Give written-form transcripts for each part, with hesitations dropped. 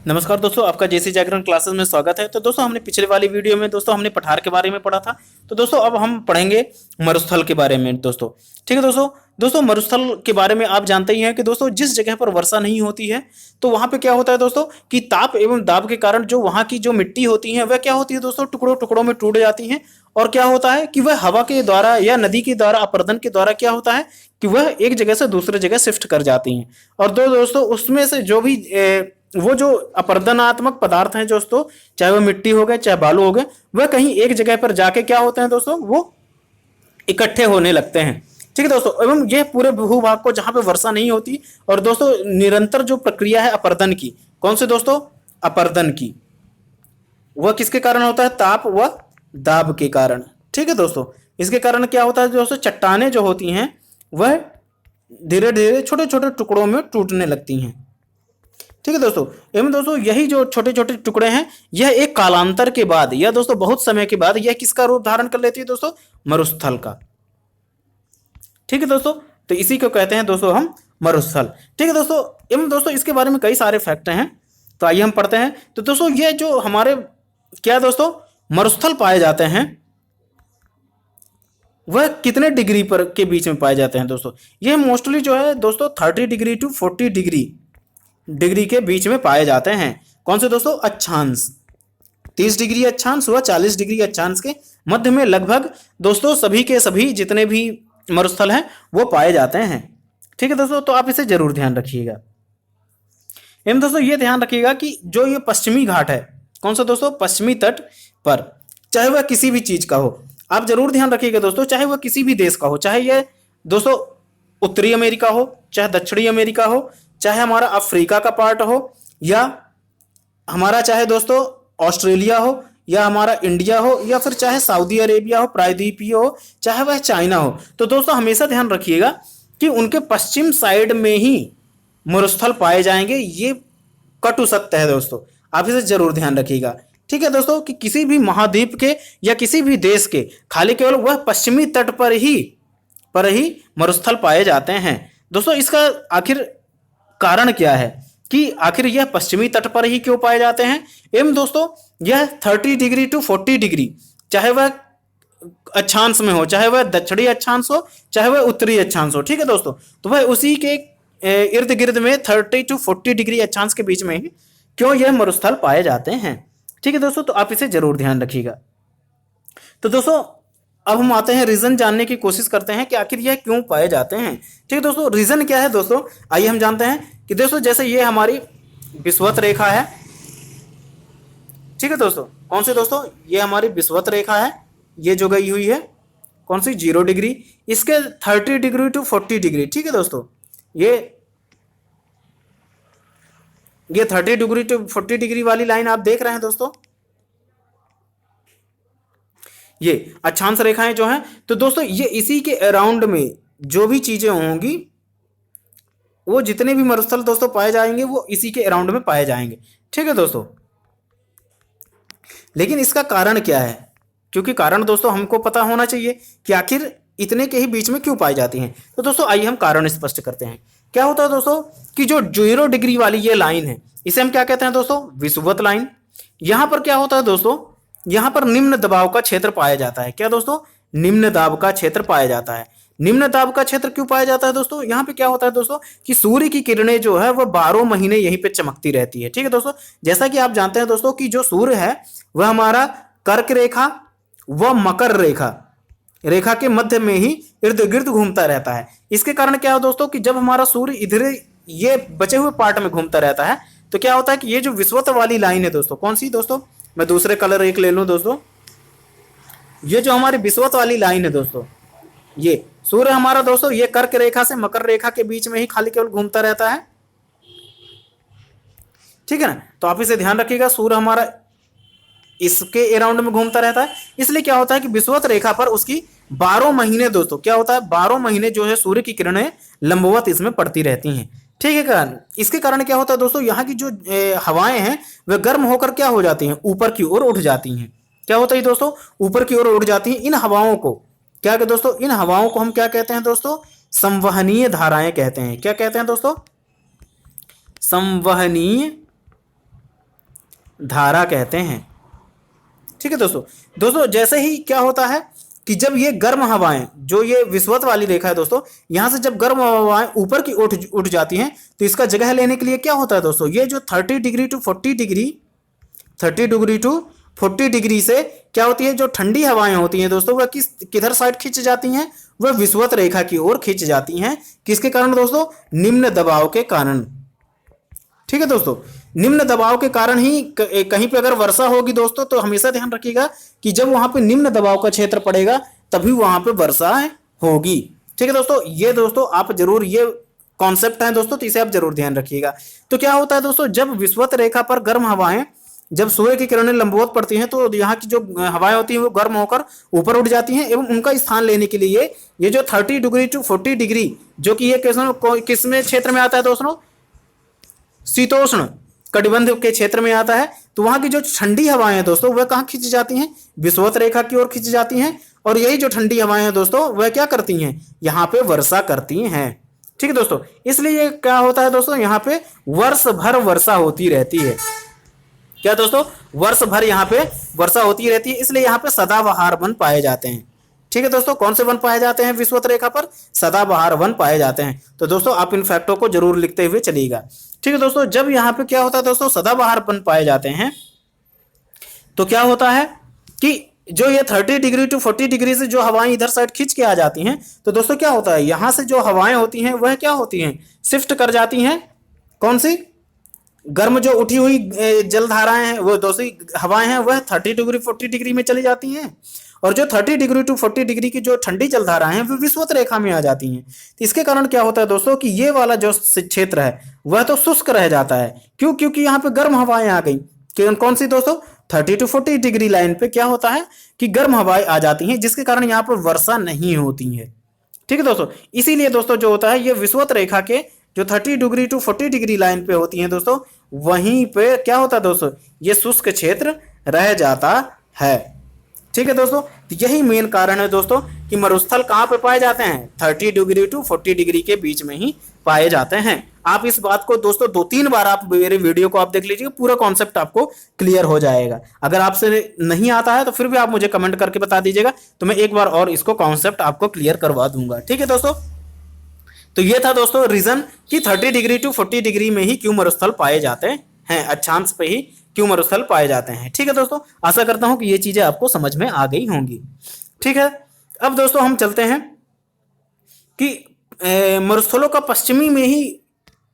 नमस्कार दोस्तों, आपका जेसी जागरण क्लासेस में स्वागत है। तो दोस्तों हमने पिछले वाली वीडियो में दोस्तों हमने पठार के बारे में पढ़ा था। तो दोस्तों अब हम पढ़ेंगे मरुस्थल के बारे में दोस्तों। ठीक है दोस्तों मरुस्थल के बारे में आप जानते ही हैं कि दोस्तों जिस जगह पर वर्षा नहीं होती है तो वहां पे क्या होता है दोस्तों कि ताप एवं दाब के कारण जो वहां की जो मिट्टी होती है वह क्या होती है दोस्तों, टुकड़ों टुकड़ों में टूट जाती है। और क्या होता है कि वह हवा के द्वारा या नदी के द्वारा अपरदन के द्वारा क्या होता है कि वह एक जगह से दूसरे जगह शिफ्ट कर जाती हैं। और दोस्तों उसमें से जो भी वो जो अपरदनात्मक पदार्थ हैं दोस्तों, चाहे वो मिट्टी हो गए चाहे बालू हो गए, वह कहीं एक जगह पर जाके क्या होते हैं दोस्तों, वो इकट्ठे होने लगते हैं। ठीक है दोस्तों, एवं यह पूरे भूभाग को जहां पे वर्षा नहीं होती और दोस्तों निरंतर जो प्रक्रिया है अपरदन की, कौन से दोस्तों, अपरदन की, वह किसके कारण होता है, ताप व दाब के कारण। ठीक है दोस्तों, इसके कारण क्या होता है दोस्तों, चट्टानें जो होती हैं वह धीरे धीरे छोटे छोटे टुकड़ों में टूटने लगती हैं। ठीक है दोस्तों, एवं दोस्तों यही जो छोटे छोटे टुकड़े हैं यह एक कालांतर के बाद या दोस्तों बहुत समय के बाद यह किसका रूप धारण कर लेती है दोस्तों, मरुस्थल का। ठीक है दोस्तों, तो इसी को कहते हैं दोस्तों हम मरुस्थल। ठीक है दोस्तों, एवं दोस्तों इसके बारे में कई सारे फैक्ट हैं, तो आइए हम पढ़ते हैं। तो दोस्तों ये जो हमारे क्या दोस्तों मरुस्थल पाए जाते हैं वह कितने डिग्री पर के बीच में पाए जाते हैं दोस्तों, यह मोस्टली जो है दोस्तों 30 डिग्री टू 40 डिग्री के बीच में पाए जाते हैं। कौन से दोस्तों, अक्षांश 30 डिग्री अक्षांश व 40 डिग्री अक्षांश के मध्य में लगभग दोस्तों सभी के सभी जितने भी मरुस्थल हैं वो पाए जाते हैं। ठीक है दोस्तों, तो आप इसे जरूर ध्यान रखिएगा। एवं दोस्तों ये ध्यान रखिएगा कि जो ये पश्चिमी घाट है, कौन सा दोस्तों, पश्चिमी तट पर, चाहे वह किसी भी चीज का हो, आप जरूर ध्यान रखिएगा दोस्तों, चाहे वह किसी भी देश का हो, चाहे यह दोस्तों उत्तरी अमेरिका हो, चाहे दक्षिणी अमेरिका हो, चाहे हमारा अफ्रीका का पार्ट हो, या हमारा चाहे दोस्तों ऑस्ट्रेलिया हो, या हमारा इंडिया हो, या फिर चाहे सऊदी अरेबिया हो, प्रायद्वीपीय हो, चाहे वह चाइना हो, तो दोस्तों हमेशा ध्यान रखिएगा कि उनके पश्चिम साइड में ही मरुस्थल पाए जाएंगे। ये कटु सत्य है दोस्तों, आप इसे जरूर ध्यान रखिएगा। ठीक है दोस्तों, कि किसी भी महाद्वीप के या किसी भी देश के खाली केवल वह पश्चिमी तट पर ही मरुस्थल पाए जाते हैं। दोस्तों इसका आखिर कारण क्या है कि आखिर यह पश्चिमी तट पर ही क्यों पाए जाते हैं। एवं दोस्तों यह 30 डिग्री टू 40 डिग्री, चाहे वह अक्षांश में हो, चाहे वह दक्षिणी अक्षांश हो, चाहे वह उत्तरी अक्षांश हो, ठीक है दोस्तों, तो वह उसी के इर्द गिर्द में 30 टू 40 डिग्री अक्षांश के बीच में ही क्यों यह मरुस्थल पाए जाते हैं। ठीक है दोस्तों, तो आप इसे जरूर ध्यान रखिएगा। तो दोस्तों अब हम आते हैं रीजन जानने की कोशिश करते हैं कि आखिर यह क्यों पाए जाते हैं। ठीक है दोस्तों, रीजन क्या है दोस्तों, आइए हम जानते हैं कि दोस्तों जैसे ये हमारी विषुवत रेखा है। ठीक है दोस्तों, कौन सी दोस्तों, ये हमारी विषुवत रेखा है, ये जो गई हुई है कौन सी, 0 डिग्री, इसके 30 डिग्री टू 40 डिग्री। ठीक है दोस्तों, ये 30 डिग्री टू 40 डिग्री वाली लाइन आप देख रहे हैं दोस्तों, ये अक्षांश रेखाएं जो हैं, तो दोस्तों ये इसी के अराउंड में जो भी चीजें होंगी, वो जितने भी मरुस्थल दोस्तों पाए जाएंगे वो इसी के अराउंड में पाए जाएंगे। ठीक है दोस्तों, लेकिन इसका कारण क्या है, क्योंकि कारण दोस्तों हमको पता होना चाहिए कि आखिर इतने के ही बीच में क्यों पाई जाती हैं। तो दोस्तों आइए हम कारण स्पष्ट करते हैं। क्या होता है दोस्तों कि जो 0 डिग्री वाली ये लाइन है इसे हम क्या कहते हैं दोस्तों, विषुवत लाइन। यहां पर क्या होता है दोस्तों, यहां पर निम्न दबाव का क्षेत्र पाया जाता है। क्या दोस्तों, निम्न दाब का क्षेत्र पाया जाता है। निम्न दाब का क्षेत्र क्यों पाया जाता है दोस्तों, यहां पे क्या होता है दोस्तों कि सूर्य की किरणें जो है वह 12 महीने यहीं पे चमकती रहती है। ठीक है दोस्तों, जैसा कि आप जानते हैं दोस्तों कि जो सूर्य है वह हमारा कर्क रेखा व मकर रेखा के मध्य में ही इर्द गिर्द घूमता रहता है। इसके कारण क्या है दोस्तों कि जब हमारा सूर्य इधर ये बचे हुए पार्ट में घूमता रहता है तो क्या होता है कि ये जो विषुवत वाली लाइन है दोस्तों, कौन सी दोस्तों, मैं दूसरे कलर एक ले लूं दोस्तों, ये जो हमारी विषुवत वाली लाइन है दोस्तों, ये सूर्य हमारा दोस्तों ये कर्क रेखा से मकर रेखा के बीच में ही खाली केवल घूमता रहता है। ठीक है ना, तो आप इसे ध्यान रखिएगा, सूर्य हमारा इसके अराउंड में घूमता रहता है, इसलिए क्या होता है कि विषुवत रेखा पर उसकी 12 महीने दोस्तों क्या होता है, 12 महीने जो है सूर्य की किरणें लंबवत इसमें पड़ती रहती हैं। ठीक है, कारण इसके कारण क्या होता है दोस्तों, यहाँ की जो हवाएं हैं वह गर्म होकर क्या हो जाती हैं, ऊपर की ओर उठ जाती हैं। क्या होता है दोस्तों, ऊपर की ओर उठ जाती हैं। इन हवाओं को क्या कहते हैं दोस्तों, इन हवाओं को हम क्या कहते हैं दोस्तों, संवहनीय धाराएं कहते हैं। क्या कहते हैं दोस्तों, संवहनीय धारा कहते हैं। ठीक है दोस्तों। दोस्तों जैसे ही क्या होता है कि जब ये गर्म हवाएं, जो ये विषुवत वाली रेखा है दोस्तों, यहां से जब गर्म हवाएं ऊपर की उठ जाती हैं तो इसका जगह लेने के लिए क्या होता है दोस्तों, ये जो 30 degree to 40 degree 30 degree to 40 degree से क्या होती है, जो ठंडी हवाएं होती हैं दोस्तों, वह किधर साइड खिंच जाती हैं, वह विषुवत रेखा की ओर खिंच जाती हैं। किसके कारण दोस्तों, निम्न दबाव के कारण। ठीक है दोस्तों, निम्न दबाव के कारण ही कहीं पे अगर वर्षा होगी दोस्तों, तो हमेशा ध्यान रखिएगा कि जब वहां पे निम्न दबाव का क्षेत्र पड़ेगा तभी वहां पे वर्षा होगी। ठीक है दोस्तों, ये दोस्तों आप जरूर, ये कॉन्सेप्ट है दोस्तों, तो इसे आप जरूर ध्यान रखिएगा। तो क्या होता है दोस्तों, जब विषुवत रेखा पर गर्म हवाएं, जब सूर्य की किरणें लंबवत पड़ती हैं तो यहाँ की जो हवाएं होती हैं वो गर्म होकर ऊपर उठ जाती हैं एवं उनका स्थान लेने के लिए ये जो 30 डिग्री टू 40 डिग्री, जो कि ये किसमें क्षेत्र में आता है दोस्तों, शीतोष्ण कटिबंध के क्षेत्र में आता है। तो वहां की जो ठंडी हवाएं हैं दोस्तों, वह कहाँ खिंच जाती हैं, विषुवत रेखा की ओर खिंच जाती हैं। और यही जो ठंडी हवाएं हैं दोस्तों, वह क्या करती हैं, यहाँ पे वर्षा करती हैं। ठीक है दोस्तों, इसलिए क्या होता है दोस्तों, यहाँ पे वर्ष भर वर्षा होती रहती है। क्या दोस्तों, वर्ष भर यहाँ पे वर्षा होती रहती है, इसलिए यहाँ पे सदाबहार वन पाए जाते हैं। ठीक है दोस्तों, कौन से वन पाए जाते हैं विषुवत रेखा पर, सदाबहार वन पाए जाते हैं। तो दोस्तों आप इन फैक्टों को जरूर लिखते हुए चलिएगा। ठीक है दोस्तों, जब यहाँ पे क्या होता है दोस्तों, सदाबहार वन पाए जाते हैं, तो क्या होता है कि जो ये 30 डिग्री टू 40 डिग्री से जो हवाएं इधर साइड खींच के आ जाती हैं, तो दोस्तों क्या होता है, यहां से जो हवाएं होती हैं वह क्या होती हैं, शिफ्ट कर जाती हैं। कौन सी, गर्म जो उठी हुई जलधाराएं हैं, वो दोस्तों हवाएं हैं, वह 30 डिग्री 40 डिग्री में चली जाती हैं। और जो 30 डिग्री टू 40 डिग्री की जो ठंडी जलधाराएं हैं वो विषुवत रेखा में आ जाती हैं। तो इसके कारण क्या होता है दोस्तों कि ये वाला जो क्षेत्र है वह तो शुष्क रह जाता है। क्यों, क्योंकि यहाँ पे गर्म हवाएं आ गई। कौन सी दोस्तों, 30 टू 40 डिग्री लाइन पे क्या होता है कि गर्म हवाएं आ जाती हैं, जिसके कारण यहाँ पर वर्षा नहीं होती है। ठीक है दोस्तों, इसीलिए दोस्तों जो होता है, ये विषुवत रेखा के जो 30 डिग्री टू 40 डिग्री लाइन पे होती हैं दोस्तों, वहीं पे क्या होता है दोस्तों, ये शुष्क क्षेत्र रह जाता है। ठीक है दोस्तों, तो यही मेन कारण है दोस्तों कि मरुस्थल कहाँ पे पाए जाते हैं, 30 डिग्री टू 40 डिग्री के बीच में ही पाए जाते हैं। आप इस बात को दोस्तों 2-3 बार आप मेरे वीडियो को आप देख लीजिए, पूरा कॉन्सेप्ट आपको क्लियर हो जाएगा। अगर आपसे नहीं आता है तो फिर भी आप मुझे कमेंट करके बता दीजिएगा, तो मैं एक बार और इसको कॉन्सेप्ट आपको क्लियर करवा दूंगा। ठीक है दोस्तों, तो ये था दोस्तों रीजन कि 30 डिग्री टू 40 डिग्री में ही क्यों मरुस्थल पाए जाते हैं, अक्षांश पे ही क्यों मरुस्थल पाए जाते हैं। ठीक है दोस्तों, आशा करता हूं कि ये चीजें आपको समझ में आ गई होंगी। ठीक है, अब दोस्तों हम चलते हैं कि मरुस्थलों का पश्चिमी में ही,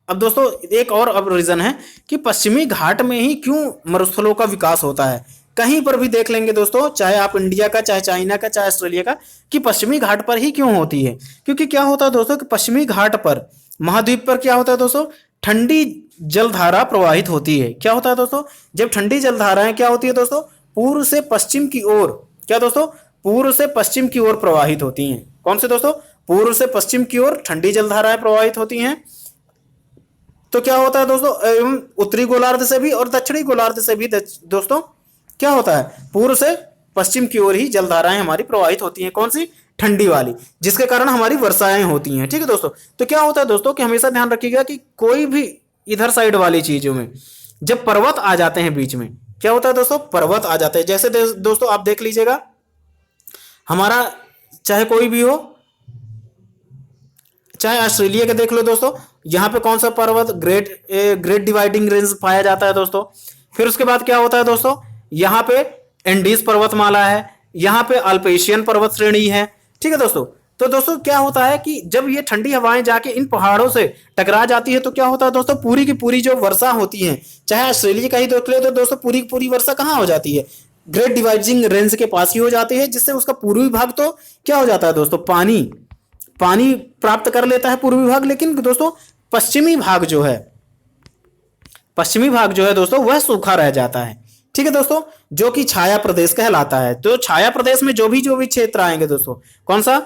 अब दोस्तों एक और अब रीजन है कि पश्चिमी घाट में ही क्यों मरुस्थलों का विकास होता है। कहीं पर भी देख लेंगे दोस्तों, चाहे आप इंडिया का, चाहे चाइना का, चाहे ऑस्ट्रेलिया का, कि पश्चिमी घाट पर ही क्यों होती है। क्योंकि क्या होता है दोस्तों कि पश्चिमी घाट पर, महाद्वीप पर क्या होता है दोस्तों, ठंडी जलधारा प्रवाहित होती है। क्या होता है दोस्तों, जब ठंडी जलधाराएं क्या होती है दोस्तों, पूर्व से पश्चिम की ओर, क्या दोस्तों, पूर्व से पश्चिम की ओर प्रवाहित होती हैं। कौन से दोस्तों, पूर्व से पश्चिम की ओर ठंडी जलधाराएं प्रवाहित होती हैं। तो क्या होता है दोस्तों, एवं उत्तरी गोलार्ध से भी और दक्षिणी गोलार्ध से भी दोस्तों क्या होता है, पूर्व से पश्चिम की ओर ही जलधाराएं हमारी प्रवाहित होती हैं। कौन सी, ठंडी वाली, जिसके कारण हमारी वर्षाएं होती हैं। ठीक है दोस्तों, तो क्या होता है दोस्तों कि हमेशा ध्यान रखिएगा कि कोई भी इधर साइड वाली चीजों में जब पर्वत आ जाते हैं बीच में, क्या होता है दोस्तों, पर्वत आ जाते हैं। जैसे दोस्तों आप देख लीजिएगा, हमारा चाहे कोई भी हो, चाहे ऑस्ट्रेलिया के देख लो दोस्तों, यहाँ पे कौन सा पर्वत, ग्रेट डिवाइडिंग रेंज पाया जाता है दोस्तों। फिर उसके बाद क्या होता है दोस्तों, यहाँ पे एंडीज पर्वतमाला है, यहाँ पे अल्पेशियन पर्वत श्रेणी है। ठीक है दोस्तों, तो दोस्तों क्या होता है कि जब ये ठंडी हवाएं जाके इन पहाड़ों से टकरा जाती है, तो क्या होता है दोस्तों, पूरी की पूरी जो वर्षा होती है, चाहे ऑस्ट्रेलिया का ही देख ले तो दोस्तों पूरी की पूरी वर्षा कहाँ हो जाती है, ग्रेट डिवाइडिंग रेंज के पास ही हो जाती है, जिससे उसका पूर्वी भाग तो क्या हो जाता है दोस्तों, पानी प्राप्त कर लेता है पूर्वी भाग। लेकिन दोस्तों पश्चिमी भाग जो है दोस्तों वह सूखा रह जाता है। ठीक है दोस्तों, जो कि छाया प्रदेश कहलाता है। तो छाया प्रदेश में जो भी क्षेत्र आएंगे दोस्तों, कौन सा,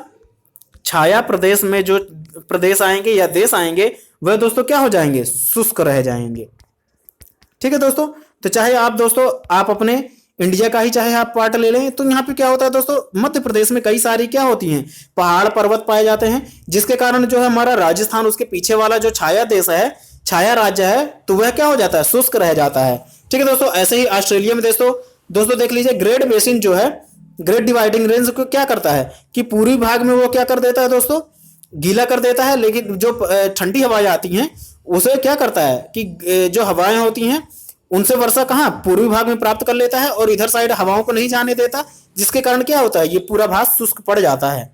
छाया प्रदेश में जो प्रदेश आएंगे या देश आएंगे, वह दोस्तों क्या हो जाएंगे, शुष्क रह जाएंगे। ठीक है दोस्तों, तो चाहे आप दोस्तों आप अपने इंडिया का ही चाहे आप पार्ट ले लें, तो यहाँ पे क्या होता है दोस्तों, मध्य प्रदेश में कई सारी क्या होती हैं, पहाड़ पर्वत पाए जाते हैं, जिसके कारण जो है हमारा राजस्थान, उसके पीछे वाला जो छाया देश है, छाया राज्य है, तो वह क्या हो जाता है, शुष्क रह जाता है। ठीक है दोस्तों, ऐसे ही ऑस्ट्रेलिया में दोस्तों दोस्तों देख लीजिए, ग्रेट बेसिन जो है, ग्रेट डिवाइडिंग रेंज को क्या करता है कि पूर्वी भाग में वो क्या कर देता है दोस्तों, गीला कर देता है, लेकिन जो ठंडी हवाएं आती हैं उसे क्या करता है कि जो हवाएं होती हैं उनसे वर्षा कहाँ पूर्वी भाग में प्राप्त कर लेता है और इधर साइड हवाओं को नहीं जाने देता, जिसके कारण क्या होता है, ये पूरा भाग शुष्क पड़ जाता है।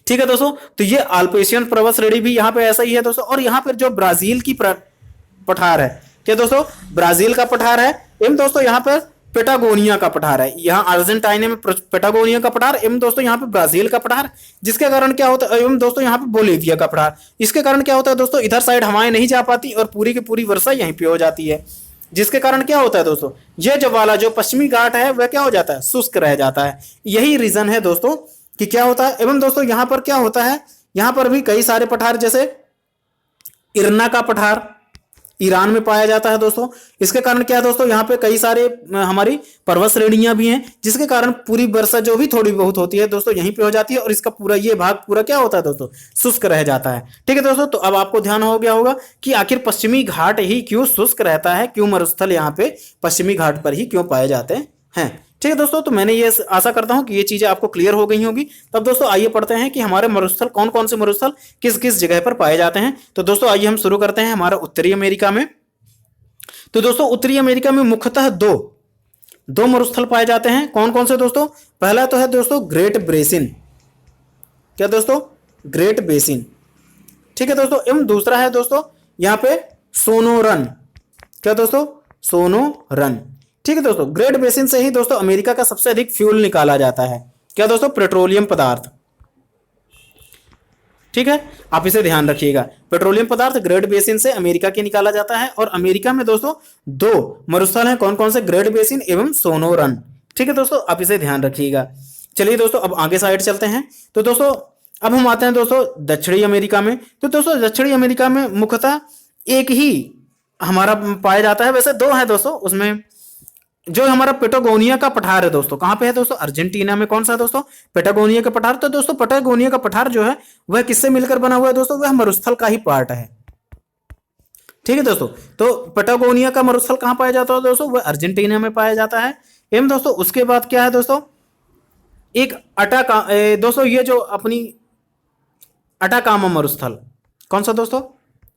ठीक है दोस्तों, तो ये अल्पेशियन पर्वत श्रेणी भी यहाँ पे ऐसा ही है दोस्तों। और यहाँ पर जो ब्राजील की पठार है, क्या दोस्तों, ब्राजील का पठार है एवं दोस्तों यहाँ पर पेटागोनिया का पठार है। यहाँ अर्जेंटीना में पेटागोनिया का पठार एवं दोस्तों यहाँ पे ब्राजील का पठार, जिसके कारण क्या होता है, एवं दोस्तों यहाँ पे बोलीविया का पठार। इसके कारण क्या होता है दोस्तों, इधर साइड हवाएं नहीं जा पाती और पूरी की पूरी वर्षा यहीं पे हो जाती है, जिसके कारण क्या होता है दोस्तों, ये जो वाला जो पश्चिमी घाट है वह क्या हो जाता है, शुष्क रह जाता है। यही रीजन है दोस्तों कि क्या होता है। एवं दोस्तों यहाँ पर क्या होता है, यहाँ पर भी कई सारे पठार, जैसे इरना का पठार ईरान में पाया जाता है दोस्तों। इसके कारण क्या है दोस्तों, यहाँ पे कई सारे हमारी पर्वत श्रेणियां भी हैं, जिसके कारण पूरी वर्षा जो भी थोड़ी बहुत होती है दोस्तों यहीं पे हो जाती है और इसका पूरा ये भाग पूरा क्या होता है दोस्तों, शुष्क रह जाता है। ठीक है दोस्तों, तो अब आपको ध्यान हो गया होगा कि आखिर पश्चिमी घाट ही क्यों शुष्क रहता है, क्यों मरुस्थल यहाँ पे पश्चिमी घाट पर ही क्यों पाए जाते हैं। ठीक है दोस्तों, तो मैंने ये आशा करता हूं कि ये चीजें आपको क्लियर हो गई होंगी। तब दोस्तों आइए पढ़ते हैं कि हमारे मरुस्थल कौन कौन से मरुस्थल किस किस जगह पर पाए जाते हैं। तो दोस्तों आइए हम शुरू करते हैं हमारा उत्तरी अमेरिका में। तो दोस्तों उत्तरी अमेरिका में मुख्यतः दो मरुस्थल पाए जाते हैं। कौन कौन से दोस्तों, पहला तो है दोस्तों ग्रेट बेसिन, क्या दोस्तों, ग्रेट बेसिन। ठीक है दोस्तों, एवं दूसरा है दोस्तों यहाँ पे सोनोरन, क्या दोस्तों, सोनोरन। ठीक है दोस्तों, ग्रेट बेसिन से ही दोस्तों अमेरिका का सबसे अधिक फ्यूल निकाला जाता है, क्या दोस्तों, पेट्रोलियम पदार्थ। ठीक है, आप इसे ध्यान रखिएगा, पेट्रोलियम पदार्थ ग्रेट बेसिन से अमेरिका के निकाला जाता है। और अमेरिका में दोस्तों दो मरुस्थल हैं, कौन कौन से, ग्रेट बेसिन एवं सोनोरन। ठीक है दोस्तों, आप इसे ध्यान रखिएगा। चलिए दोस्तों अब आगे साइड चलते हैं। तो दोस्तों अब हम आते हैं दोस्तों दक्षिणी अमेरिका में। तो दोस्तों दक्षिणी अमेरिका में मुख्यतः एक ही हमारा पाया जाता है, वैसे दो है दोस्तों, उसमें जो हमारा पेटागोनिया का पठार है दोस्तों, कहां पे है दोस्तों, अर्जेंटीना में। कौन सा दोस्तों, पेटागोनिया का पठार। तो दोस्तों पेटागोनिया का पठार जो है वह किससे मिलकर बना हुआ है दोस्तों, वह मरुस्थल का ही पार्ट है। ठीक है दोस्तों, तो पेटागोनिया का मरुस्थल कहां पाया जाता है दोस्तों, वह अर्जेंटीना में पाया जाता है। एवं दोस्तों उसके बाद क्या है दोस्तों, एक दोस्तों ये जो अपनी अटाकामा मरुस्थल, कौन सा दोस्तों,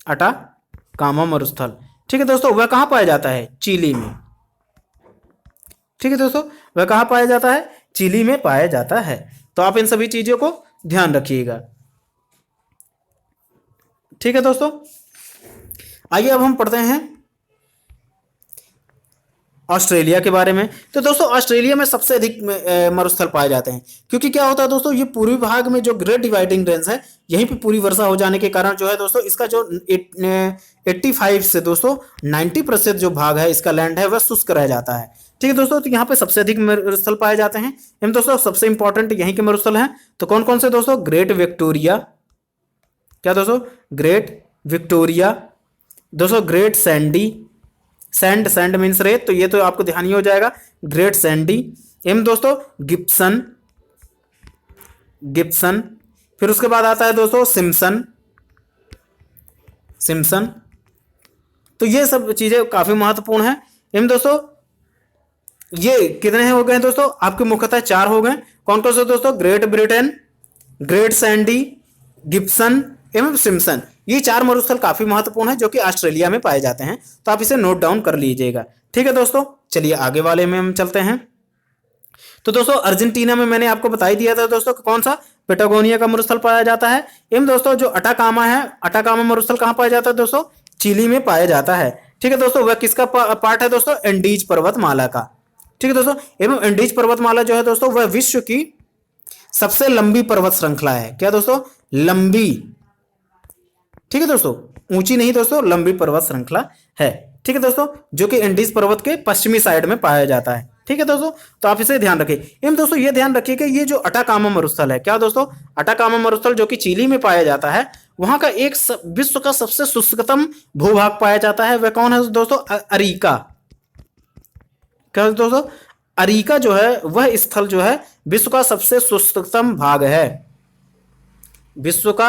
अटाकामा मरुस्थल। ठीक है दोस्तों, वह कहां पाया जाता है, चिली में। ठीक है दोस्तों, वह कहां पाया जाता है, चिली में पाया जाता है। तो आप इन सभी चीजों को ध्यान रखिएगा। ठीक है दोस्तों, आइए अब हम पढ़ते हैं ऑस्ट्रेलिया के बारे में। तो दोस्तों ऑस्ट्रेलिया में सबसे अधिक मरुस्थल पाए जाते हैं, क्योंकि क्या होता है दोस्तों, ये पूर्वी भाग में जो ग्रेट डिवाइडिंग रेंज है यहीं पे पूरी वर्षा हो जाने के कारण जो है दोस्तों, इसका जो 85 से दोस्तों 90% जो भाग है इसका लैंड है वह शुष्क रह जाता है। ठीक है दोस्तों, तो यहाँ पे सबसे अधिक मरुस्थल पाए जाते हैं। इन दोस्तों सबसे इंपॉर्टेंट यहीं के मरुस्थल हैं। तो कौन कौन से दोस्तों, ग्रेट विक्टोरिया, क्या दोस्तों, ग्रेट विक्टोरिया, दोस्तों ग्रेट सैंडी, सैंड मीन्स रेत, तो ये तो आपको ध्यान ही हो जाएगा, ग्रेट सैंडी। एम दोस्तों गिब्सन, फिर उसके बाद आता है दोस्तों सिम्पसन। तो ये सब चीजें काफी महत्वपूर्ण है। एम दोस्तों ये कितने हो गए दोस्तों, आपके मुख्यतः 4 हो गए। कौन कौन से दोस्तों, great Britain, great Sandy, Gibson एवं सिम्पसन। ये 4 मरुस्थल काफी महत्वपूर्ण है जो कि ऑस्ट्रेलिया में पाए जाते हैं, तो आप इसे नोट डाउन कर लीजिएगा। ठीक है दोस्तों, चलिए आगे वाले में हम चलते हैं। तो दोस्तों अर्जेंटीना में मैंने आपको बता ही दिया था दोस्तों कौन सा, पेटागोनिया का मरुस्थल पाया जाता है। एवं दोस्तों जो अटाकामा है, अटाकामा मरुस्थल कहां पाया जाता है दोस्तों, चिली में पाया जाता है। ठीक है दोस्तों, वह किसका पार्ट है दोस्तों, एंडीज पर्वतमाला का। ठीक है दोस्तों, एवं एंडीज पर्वतमाला जो है दोस्तों वह विश्व की सबसे लंबी पर्वत श्रृंखला है। क्या दोस्तों, लंबी। ठीक है दोस्तों, ऊंची नहीं दोस्तों, लंबी पर्वत श्रृंखला है। ठीक है दोस्तों, जो कि एंडीज पर्वत के पश्चिमी साइड में पाया जाता है। ठीक है दोस्तों, तो आप इसे ध्यान रखिए। एवं दोस्तों ये ध्यान रखिए कि ये जो अटाकामा मरुस्थल है, क्या दोस्तों, अटाकामा मरुस्थल जो कि चिली में पाया जाता है, वहां का एक विश्व का सबसे शुष्कतम भूभाग पाया जाता है। वह कौन है दोस्तों, अरीका। क्या दोस्तों, अरीका जो है वह स्थल जो है विश्व का सबसे शुष्कतम भाग है, विश्व का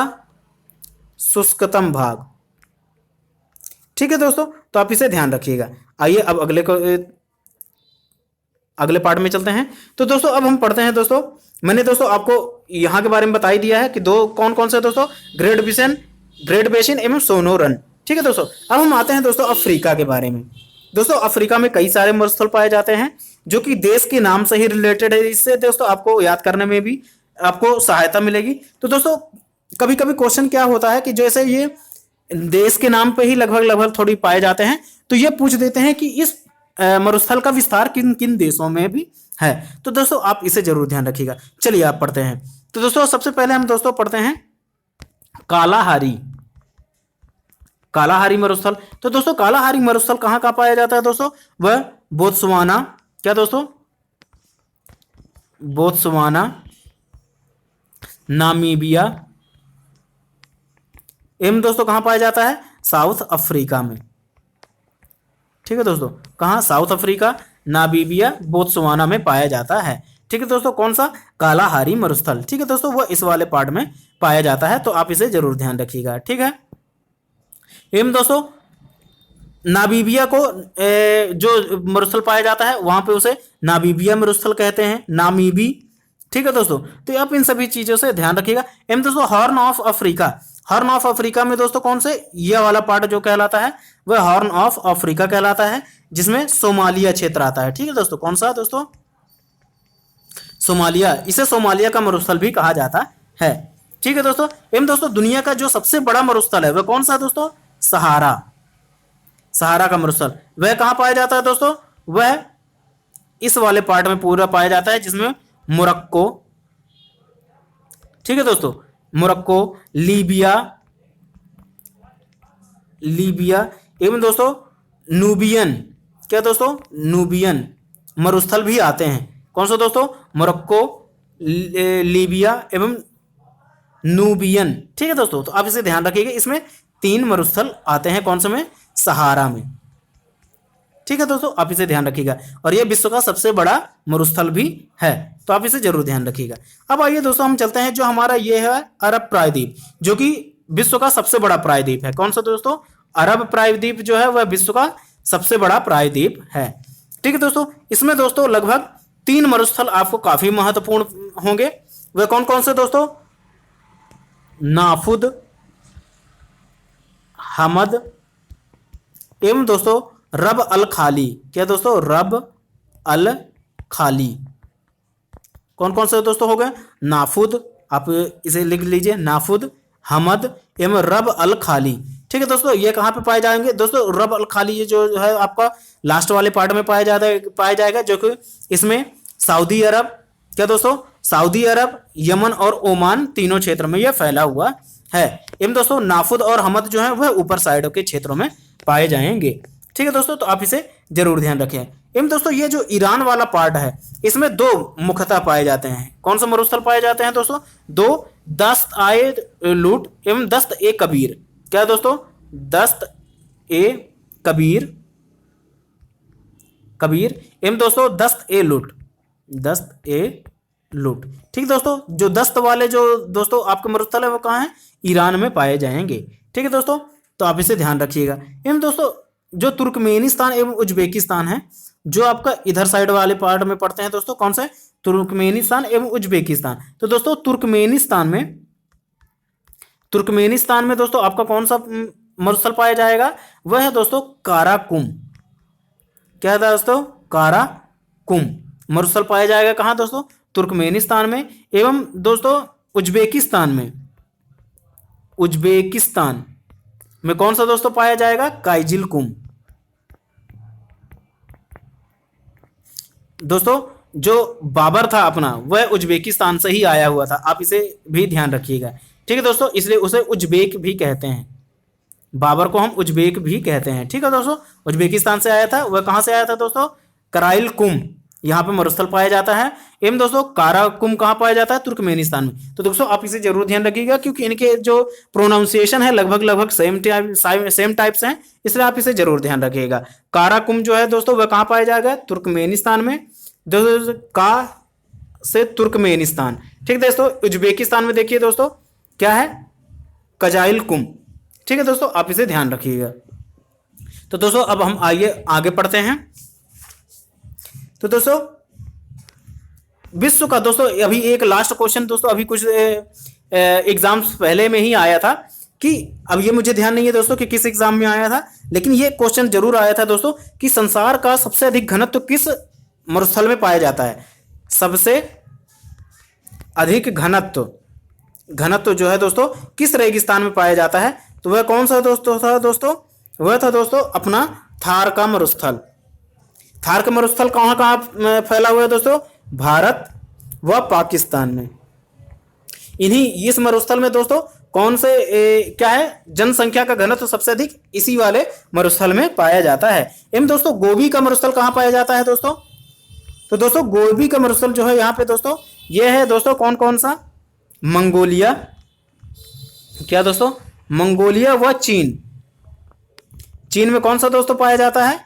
शुष्कतम भाग। ठीक है दोस्तों, तो आप इसे ध्यान रखिएगा। आइए अब अगले पार्ट में चलते हैं। तो दोस्तों अब हम पढ़ते हैं दोस्तों, मैंने दोस्तों आपको यहाँ के बारे में बता ही दिया है कि दो कौन कौन से दोस्तों, ग्रेट बेसिन एवं सोनोरन। ठीक है दोस्तों, अब हम आते हैं दोस्तों अफ्रीका के बारे में। दोस्तों अफ्रीका में कई सारे मरुस्थल पाए जाते हैं जो कि देश के नाम से ही रिलेटेड है, इससे दोस्तों आपको याद करने में भी आपको सहायता मिलेगी। तो दोस्तों कभी कभी क्वेश्चन क्या होता है कि जैसे ये देश के नाम पे ही लगभग थोड़ी पाए जाते हैं, तो ये पूछ देते हैं कि इस मरुस्थल का विस्तार किन किन देशों में भी है। तो दोस्तों आप इसे जरूर ध्यान रखिएगा। चलिए आप पढ़ते हैं। तो दोस्तों सबसे पहले हम दोस्तों पढ़ते हैं कालाहारी मरुस्थल। तो दोस्तों कालाहारी मरुस्थल कहाँ कहाँ पाया जाता है दोस्तों, वह बोत्सवाना, क्या दोस्तों, बोत्सवाना, नामीबिया एवं दोस्तों कहाँ पाया जाता है, साउथ अफ्रीका में। ठीक है दोस्तों, कहाँ, साउथ अफ्रीका, नामीबिया, बोत्सवाना में पाया जाता है। ठीक है दोस्तों, कौन सा, कालाहारी मरुस्थल। ठीक है दोस्तों, वो इस वाले पार्ट में पाया जाता है, तो आप इसे जरूर ध्यान रखिएगा। ठीक है, एवं दोस्तों नामीबिया को जो मरुस्थल पाया जाता है वहां पे उसे नामीबिया मरुस्थल कहते हैं, नामीबी। ठीक है दोस्तों, तो आप इन सभी चीजों से ध्यान रखिएगा। एवं दोस्तों हॉर्न ऑफ अफ्रीका में दोस्तों कौन से, ये वाला पार्ट जो कहलाता है वह हॉर्न ऑफ अफ्रीका कहलाता है, जिसमें सोमालिया क्षेत्र आता है। ठीक है दोस्तों, कौन सा दोस्तों, सोमालिया, इसे सोमालिया का मरुस्थल भी कहा जाता है। ठीक है दोस्तों, एवं दोस्तों दुनिया का जो सबसे बड़ा मरुस्थल है वह कौन सा दोस्तों, सहारा का मरुस्थल। वह कहां पाया जाता है दोस्तों, वह इस वाले पार्ट में पूरा पाया जाता है, जिसमें मोरक्को, ठीक है दोस्तों, मोरक्को, लीबिया एवं दोस्तों नूबियन, क्या दोस्तों, नूबियन मरुस्थल भी आते हैं। कौन सा दोस्तों, मोरक्को, लीबिया एवं नूबियन। ठीक है दोस्तों, तो आप इसे ध्यान रखिएगा, इसमें 3 मरुस्थल आते हैं, कौन से में, सहारा में। ठीक है दोस्तों, आप इसे ध्यान रखिएगा, और यह विश्व का सबसे बड़ा मरुस्थल भी है, तो आप इसे जरूर ध्यान रखिएगा। अब आइए दोस्तों हम चलते हैं, जो हमारा ये है अरब प्रायद्वीप, जो कि विश्व का सबसे बड़ा प्रायद्वीप है। कौन सा दोस्तों, अरब प्रायद्वीप जो है वह विश्व का सबसे बड़ा प्रायद्वीप है। ठीक है दोस्तों, इसमें दोस्तों लगभग 3 मरुस्थल आपको काफी महत्वपूर्ण होंगे। वह कौन कौन से दोस्तों, नाफुद, हमद एवं दोस्तों रब अल खाली। क्या दोस्तों, रब अल खाली। कौन कौन से दोस्तों हो गए, नाफुद, आप इसे लिख लीजिए, नाफुद, हमद एवं रब अल खाली। ठीक है दोस्तों, ये कहाँ पे पाए जाएंगे दोस्तों, रब अल खाली ये जो है आपका लास्ट वाले पार्ट में पाया जाएगा, जो कि इसमें सऊदी अरब, क्या दोस्तों, सऊदी अरब, यमन और ओमान तीनों क्षेत्र में यह फैला हुआ है। एवं दोस्तों नाफुद और हमद जो है वह ऊपर साइड के क्षेत्रों में पाए जाएंगे। ठीक है दोस्तों, तो आप इसे जरूर ध्यान रखें। एवं दोस्तों ये जो ईरान वाला पार्ट है, इसमें 2 मुख्यतः पाए जाते हैं। कौन सा मरुस्थल पाए जाते हैं दोस्तों, 2, दस्त आए लूट एवं दस्त ए कबीर। क्या दोस्तों, दस्त ए कबीर एवं दोस्तों दस्त ए लूट। ठीक दोस्तों, जो दस्त वाले जो दोस्तों आपके मरुस्थल है वो कहाँ है, ईरान में पाए जाएंगे। ठीक है दोस्तों, तो आप इसे ध्यान रखिएगा। एवं दोस्तों जो तुर्कमेनिस्तान एवं उज्बेकिस्तान है, जो आपका इधर साइड वाले पार्ट में पड़ते हैं दोस्तों, कौन से, तुर्कमेनिस्तान एवं उज्बेकिस्तान। तो दोस्तों तुर्कमेनिस्तान में दोस्तों आपका कौन सा मरुस्थल पाया जाएगा, वह है दोस्तों काराकुम। क्या है दोस्तों, काराकुम मरुस्थल पाया जाएगा कहाँ दोस्तों, तुर्कमेनिस्तान में। एवं दोस्तों उज्बेकिस्तान में कौन सा दोस्तों पाया जाएगा, काइजिलकुम। दोस्तों जो बाबर था अपना, वह उज्बेकिस्तान से ही आया हुआ था, आप इसे भी ध्यान रखिएगा। ठीक है दोस्तों, इसलिए उसे उज्बेक भी कहते हैं, बाबर को हम उज्बेक भी कहते हैं। ठीक है दोस्तों, उज्बेकिस्तान से आया था। वह कहाँ से आया था दोस्तों, कराइलकुम, यहाँ पे मरुस्थल पाया जाता है। एवं दोस्तों काराकुम कहाँ पाया जाता है, तुर्कमेनिस्तान में। तो दोस्तों आप इसे जरूर ध्यान रखिएगा, क्योंकि इनके जो प्रोनाउंसिएशन है लगभग सेम टाइप्स हैं, इसलिए आप इसे जरूर ध्यान रखिएगा। काराकुम जो है दोस्तों वह कहाँ पाया जाएगा, तुर्कमेनिस्तान में। दोस्तों का से तुर्कमेनिस्तान। ठीक दोस्तों, उज्बेकिस्तान में देखिए दोस्तों क्या है, कजाइलकुम। ठीक है दोस्तों, आप इसे ध्यान रखिएगा। तो दोस्तों अब हम आइए आगे पढ़ते हैं। तो दोस्तों विश्व का, दोस्तों अभी एक लास्ट क्वेश्चन दोस्तों अभी कुछ एग्जाम्स पहले में ही आया था कि, अब ये मुझे ध्यान नहीं है दोस्तों कि किस एग्जाम में आया था, लेकिन ये क्वेश्चन जरूर आया था दोस्तों कि संसार का सबसे अधिक घनत्व किस मरुस्थल में पाया जाता है। सबसे अधिक घनत्व जो है दोस्तों किस रेगिस्तान में पाया जाता है, तो वह कौन सा दोस्तों था दोस्तों, वह था दोस्तों अपना थार का मरुस्थल। थार का मरुस्थल कहाँ कहाँ फैला हुआ है दोस्तों, भारत व पाकिस्तान में। इस मरुस्थल में दोस्तों कौन से क्या है, जनसंख्या का घनत्व सबसे अधिक इसी वाले मरुस्थल में पाया जाता है। एवं दोस्तों गोबी का मरुस्थल कहाँ पाया जाता है दोस्तों, तो दोस्तों गोबी का मरुस्थल जो है यहाँ पे दोस्तों ये है दोस्तों कौन कौन सा, मंगोलिया, क्या दोस्तों, मंगोलिया व चीन। चीन में कौन सा दोस्तों पाया जाता है,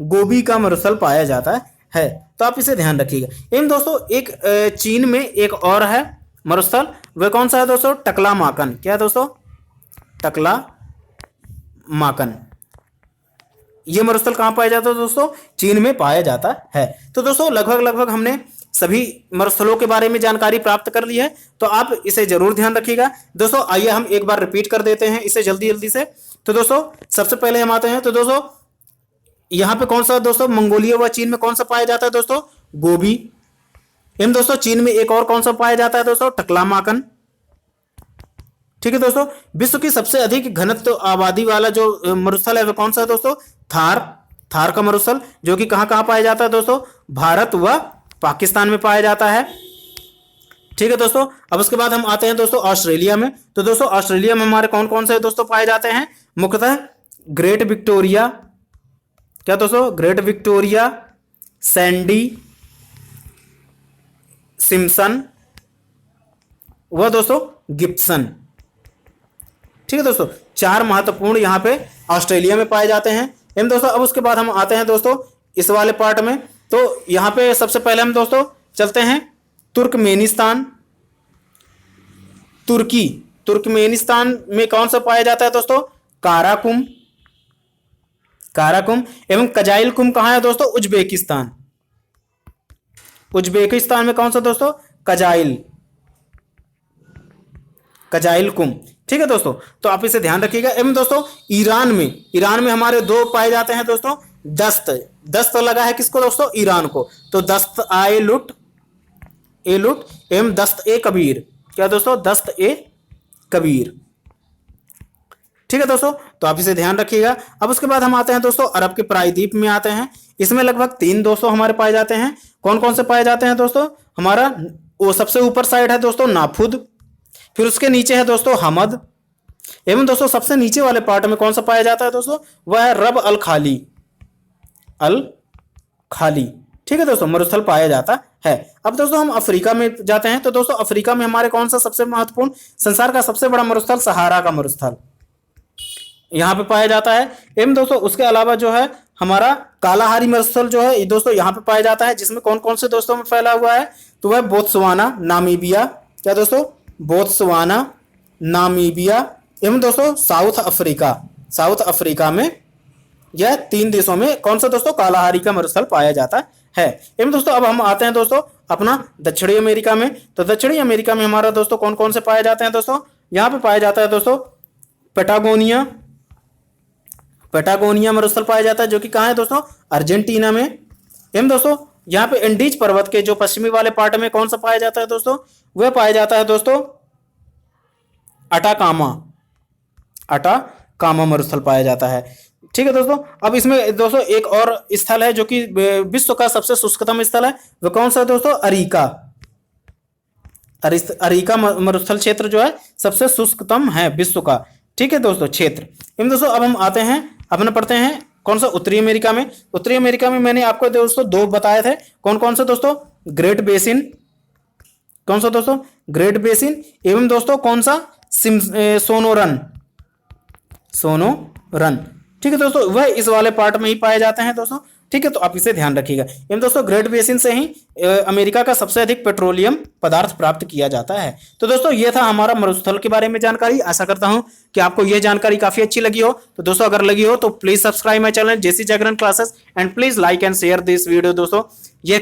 गोबी का मरुस्थल पाया जाता है। तो आप इसे ध्यान रखिएगा। एवं दोस्तों एक चीन में एक और है मरुस्थल, वह कौन सा है दोस्तों, टकला माकन। क्या है दोस्तों, टकला माकन। यह मरुस्थल कहाँ पाया जाता है दोस्तों, चीन में पाया जाता है। तो दोस्तों लगभग हमने सभी मरुस्थलों के बारे में जानकारी प्राप्त कर ली है, तो आप इसे जरूर ध्यान रखिएगा। दोस्तों आइए हम एक बार रिपीट कर देते हैं इसे जल्दी से। तो दोस्तों सबसे पहले हम आते हैं, तो दोस्तों यहाँ पे कौन सा दोस्तों, मंगोलिया व चीन में कौन सा पाया जाता है दोस्तों, गोबी। एवं दोस्तों चीन में एक और कौन सा पाया जाता है दोस्तों, टकला माकन। ठीक है दोस्तों, विश्व की सबसे अधिक घनत्व आबादी वाला जो मरुस्थल है वह कौन सा है दोस्तों, थार का मरुस्थल, जो कि कहां कहां पाया जाता है दोस्तों, भारत व पाकिस्तान में पाया जाता है। ठीक है दोस्तों, अब उसके बाद हम आते हैं दोस्तों ऑस्ट्रेलिया में। तो दोस्तों ऑस्ट्रेलिया में हमारे कौन कौन से दोस्तों पाए जाते हैं, मुख्यतः ग्रेट विक्टोरिया, क्या दोस्तों, ग्रेट विक्टोरिया, सैंडी, सिम्पसन व दोस्तों गिब्सन। ठीक है दोस्तों, चार महत्वपूर्ण यहाँ पे ऑस्ट्रेलिया में पाए जाते हैं। एवं दोस्तों अब उसके बाद हम आते हैं दोस्तों इस वाले पार्ट में। तो यहाँ पे सबसे पहले हम दोस्तों चलते हैं तुर्कमेनिस्तान, तुर्कमेनिस्तान में कौन सा पाया जाता है दोस्तों, काराकुम एवं कजाइलकुम कहाँ है दोस्तों, उज्बेकिस्तान में कौन सा दोस्तों, कजाइलकुम। ठीक है दोस्तों, तो आप इसे ध्यान रखिएगा। एवं दोस्तों ईरान में हमारे दो पाए जाते हैं दोस्तों, दस्त लगा है किसको दोस्तों, ईरान को। तो दस्त ए लुट एवं दस्त ए कबीर। क्या दोस्तों, दस्त ए कबीर। ठीक है दोस्तों, तो आप इसे ध्यान रखिएगा। अब उसके बाद हम आते हैं दोस्तों अरब के प्रायद्वीप में आते हैं। इसमें लगभग 3 दोस्तों हमारे पाए जाते हैं। कौन कौन से पाए जाते हैं दोस्तों, हमारा वो सबसे ऊपर साइड है दोस्तों नाफुद, फिर उसके नीचे है दोस्तों हमद, एवं दोस्तों सबसे नीचे वाले पार्ट में कौन सा पाया जाता है दोस्तों, वह है रब अल खाली। ठीक है दोस्तों, मरुस्थल पाया जाता है। अब दोस्तों हम अफ्रीका में जाते हैं। तो दोस्तों अफ्रीका में हमारे कौन सा सबसे महत्वपूर्ण, संसार का सबसे बड़ा मरुस्थल सहारा का मरुस्थल यहाँ पे पाया जाता है। एवं दोस्तों उसके अलावा जो है हमारा कालाहारी मरुस्थल जो है दोस्तों यहाँ पे पाया जाता है, जिसमें कौन कौन से दोस्तों में फैला हुआ है, तो वह बोत्सवाना, नामीबिया, क्या दोस्तों, बोत्सवाना, नामीबिया एवं दोस्तों साउथ अफ्रीका में यह 3 देशों में कौन सा दोस्तों, कालाहारी का मरुस्थल पाया जाता है। एवं दोस्तों अब हम आते हैं दोस्तों अपना दक्षिणी अमेरिका में। तो दक्षिणी अमेरिका में हमारा दोस्तों कौन कौन से पाए जाते हैं दोस्तों, यहाँ पे पाया जाता है दोस्तों पेटागोनिया मरुस्थल पाया जाता है, जो कि कहाँ है दोस्तों, अर्जेंटीना में। एवं दोस्तों यहाँ पे एंडीज पर्वत के जो पश्चिमी वाले पार्ट में कौन सा पाया जाता है दोस्तों, वह पाया जाता है दोस्तों अटाकामा मरुस्थल पाया जाता है। ठीक है दोस्तों, अब इसमें दोस्तों एक और स्थल है जो कि विश्व का सबसे शुष्कतम स्थल है, वह कौन सा है दोस्तों, अरीका मरुस्थल क्षेत्र जो है सबसे शुष्कतम है विश्व का। ठीक है दोस्तों, क्षेत्र। एवं दोस्तों अब हम आते हैं अपने पढ़ते हैं कौन सा, उत्तरी अमेरिका में। उत्तरी अमेरिका में मैंने आपको दोस्तों 2 बताए थे। कौन कौन से दोस्तों, ग्रेट बेसिन, कौन सा दोस्तों, ग्रेट बेसिन, एवं दोस्तों कौन सा, सोनोरन। ठीक है दोस्तों, वह इस वाले पार्ट में ही पाए जाते हैं दोस्तों। ठीक है, तो आप इसे ध्यान रखिएगा। एवं दोस्तों ग्रेट बेसिन से ही अमेरिका का सबसे अधिक पेट्रोलियम पदार्थ प्राप्त किया जाता है। तो दोस्तों ये था हमारा मरुस्थल के बारे में जानकारी। आशा करता हूं कि आपको यह जानकारी काफी अच्छी लगी हो। तो दोस्तों अगर लगी हो तो please subscribe my channel JC Jagran classes and please like and share this video. दोस्तों ये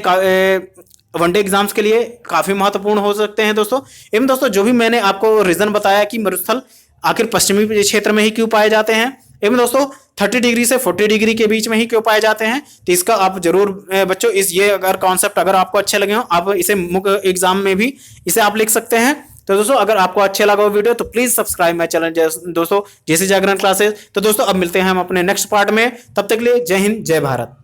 वनडे एग्जाम्स के लिए काफी महत्वपूर्ण हो सकते हैं दोस्तों। एवं दोस्तों जो भी मैंने आपको रीजन बताया कि मरुस्थल आखिर पश्चिमी क्षेत्र में ही क्यों पाए जाते हैं, एवं दोस्तों 30 डिग्री से 40 डिग्री के बीच में ही क्यों पाए जाते हैं, तो इसका आप जरूर बच्चों ये अगर कॉन्सेप्ट अगर आपको अच्छे लगे हो, आप इसे मुख्य एग्जाम में भी इसे आप लिख सकते हैं। तो दोस्तों अगर आपको अच्छे लगा हो वीडियो तो प्लीज सब्सक्राइब माय चैनल दोस्तों जेसी जागरण क्लासेस। तो दोस्तों अब मिलते हैं हम अपने नेक्स्ट पार्ट में, तब तक के लिए जय हिंद जय भारत।